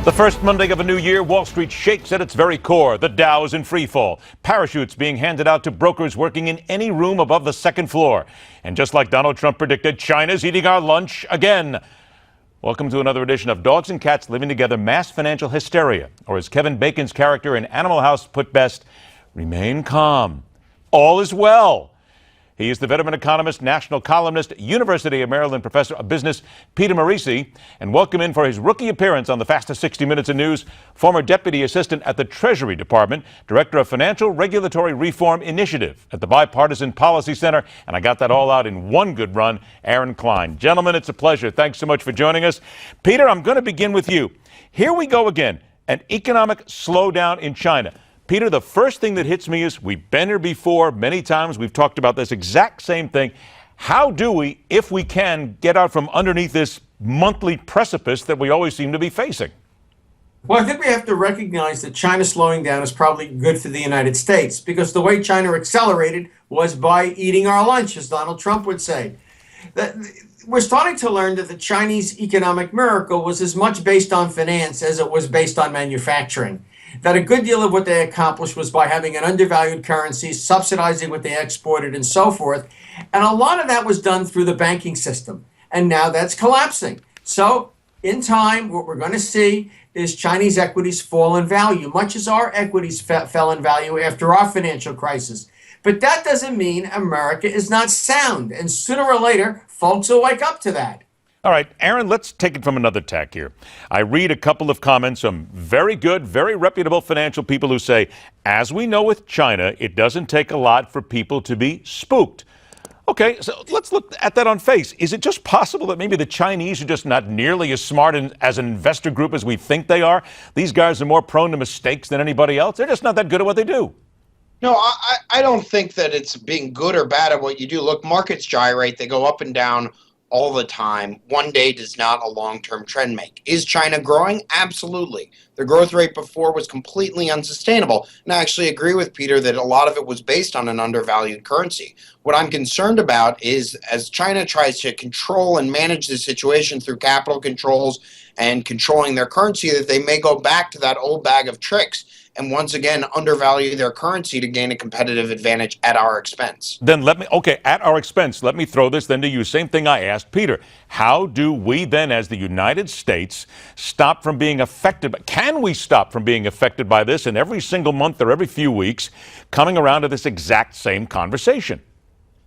The first Monday of a new year, Wall Street shakes at its very core. The Dow is in free fall. Parachutes being handed out to brokers working in any room above the second floor. And just like Donald Trump predicted, China's eating our lunch again. Welcome to another edition of Dogs and Cats Living Together, Mass Financial Hysteria. Or as Kevin Bacon's character in Animal House put best, remain calm. All is well. He is the veteran economist, national columnist, University of Maryland professor of business, Peter Morici. And welcome in for his rookie appearance on the fastest 60 Minutes in News, former deputy assistant at the Treasury Department, director of Financial Regulatory Reform Initiative at the Bipartisan Policy Center. And I got that all out in one good run, Aaron Klein. Gentlemen, it's a pleasure. Thanks so much for joining us. Peter, I'm going to begin with you. Here we go again, an economic slowdown in China. Peter, the first thing that hits me is we've been here before many times. We've talked about this exact same thing. How do we, if we can, get out from underneath this monthly precipice that we always seem to be facing? Well, I think we have to recognize that China slowing down is probably good for the United States, because the way China accelerated was by eating our lunch, as Donald Trump would say. We're starting to learn that the Chinese economic miracle was as much based on finance as it was based on manufacturing. That a good deal of what they accomplished was by having an undervalued currency, subsidizing what they exported and so forth. And a lot of that was done through the banking system. And now that's collapsing. So in time, what we're going to see is Chinese equities fall in value, much as our equities fell in value after our financial crisis. But that doesn't mean America is not sound. And sooner or later, folks will wake up to that. All right, Aaron, let's take it from another tack here. I read a couple of comments from very good, very reputable financial people who say, as we know with China, it doesn't take a lot for people to be spooked. Okay, so let's look at that on face. Is it just possible that maybe the Chinese are just not nearly as smart as an investor group as we think they are? These guys are more prone to mistakes than anybody else. They're just not that good at what they do. No, I don't think that it's being good or bad at what you do. Look, markets gyrate. They go up and down all the time. One day does not a long-term trend make. Is China growing? Absolutely. The growth rate before was completely unsustainable. And I actually agree with Peter that a lot of it was based on an undervalued currency. What I'm concerned about is as China tries to control and manage the situation through capital controls and controlling their currency, that they may go back to that old bag of tricks and once again undervalue their currency to gain a competitive advantage at our expense. Then at our expense, let me throw this then to you. Same thing I asked Peter. How do we then, as the United States, stop from being affected? Can we stop from being affected by this? And every single month or every few weeks, coming around to this exact same conversation.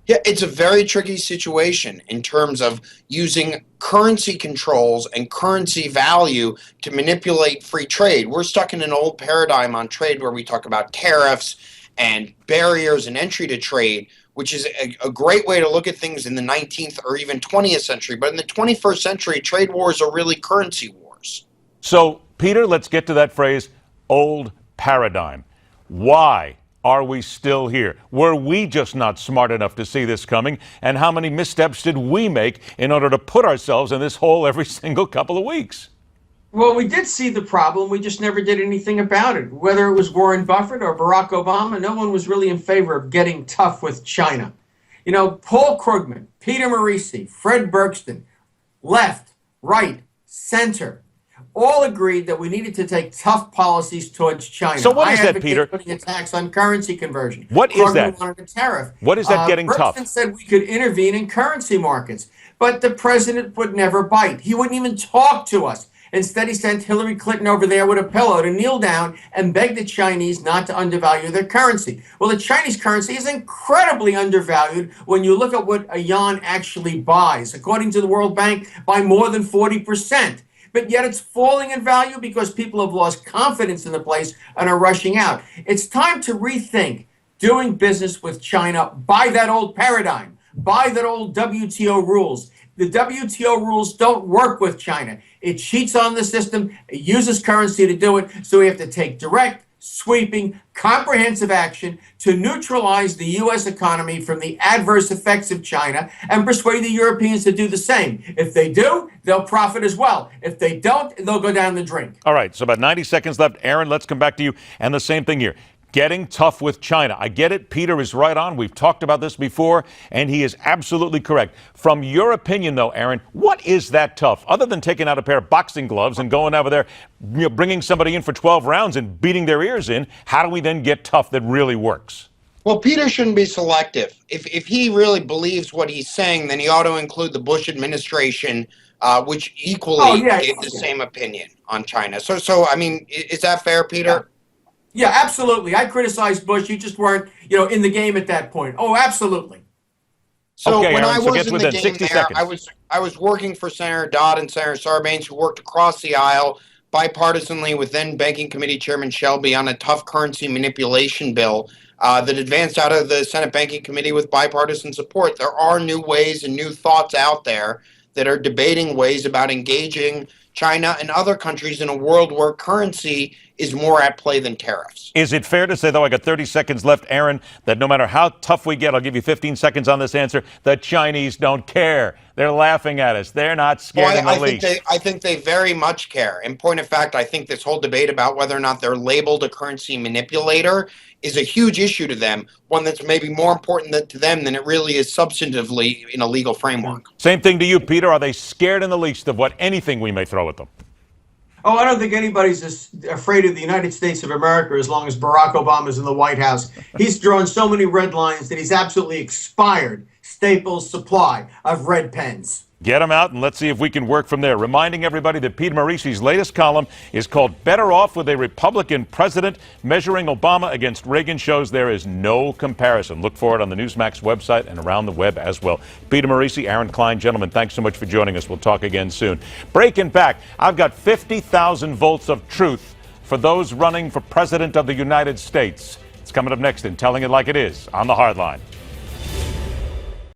Yeah, it's a very tricky situation in terms of using currency controls and currency value to manipulate free trade. We're stuck in an old paradigm on trade where we talk about tariffs and barriers and entry to trade, which is a great way to look at things in the 19th or even 20th century. But in the 21st century, trade wars are really currency wars. So, Peter, let's get to that phrase, old paradigm. Why are we still here? Were we just not smart enough to see this coming? And how many missteps did we make in order to put ourselves in this hole every single couple of weeks? Well, we did see the problem. We just never did anything about it. Whether it was Warren Buffett or Barack Obama, no one was really in favor of getting tough with China. You know, Paul Krugman, Peter Morici, Fred Bergston, left, right, center, all agreed that we needed to take tough policies towards China. So what is that, Peter? Putting a tax on currency conversion. What is that? Wanted a tariff. What is that getting tough? Bergston said we could intervene in currency markets, but the president would never bite. He wouldn't even talk to us. Instead, he sent Hillary Clinton over there with a pillow to kneel down and beg the Chinese not to undervalue their currency. Well, the Chinese currency is incredibly undervalued when you look at what a yuan actually buys. According to the World Bank, by more than 40%. But yet it's falling in value because people have lost confidence in the place and are rushing out. It's time to rethink doing business with China by that old paradigm, by that old WTO rules. The WTO rules don't work with China. It cheats on the system. It uses currency to do it. So we have to take direct, sweeping, comprehensive action to neutralize the U.S. economy from the adverse effects of China and persuade the Europeans to do the same. If they do, they'll profit as well. If they don't, they'll go down the drain. All right, so about 90 seconds left. Aaron, let's come back to you. And the same thing here. getting tough with China. I get it. Peter is right on. We've talked about this before, and he is absolutely correct. From your opinion, though, Aaron, what is that tough? Other than taking out a pair of boxing gloves and going over there, bringing somebody in for 12 rounds and beating their ears in, how do we then get tough that really works? Well, Peter shouldn't be selective. If he really believes what he's saying, then he ought to include the Bush administration, which equally gave the same opinion on China. So I mean, is that fair, Peter? Yeah, absolutely. I criticized Bush. You just weren't, in the game at that point. Oh, absolutely. So okay, when Aaron, I was in the game 60 there, seconds. I was working for Senator Dodd and Senator Sarbanes, who worked across the aisle bipartisanly with then Banking Committee Chairman Shelby on a tough currency manipulation bill that advanced out of the Senate Banking Committee with bipartisan support. There are new ways and new thoughts out there that are debating ways about engaging China and other countries in a world where currency is more at play than tariffs. Is it fair to say, though, I got 30 seconds left, Aaron, that no matter how tough we get, I'll give you 15 seconds on this answer, the Chinese don't care. They're laughing at us. They're not scared in the least. I think they very much care. In point of fact, I think this whole debate about whether or not they're labeled a currency manipulator is a huge issue to them, one that's maybe more important to them than it really is substantively in a legal framework. Same thing to you, Peter. Are they scared in the least of anything we may throw at them? Oh, I don't think anybody's afraid of the United States of America as long as Barack Obama's in the White House. He's drawn so many red lines that he's absolutely expired Staples' supply of red pens. Get them out and let's see if we can work from there. Reminding everybody that Peter Morici's latest column is called Better Off with a Republican President. Measuring Obama against Reagan shows there is no comparison. Look for it on the Newsmax website and around the web as well. Peter Morici, Aaron Klein, gentlemen, thanks so much for joining us. We'll talk again soon. Breaking back, I've got 50,000 volts of truth for those running for President of the United States. It's coming up next in Telling It Like It Is on The Hardline.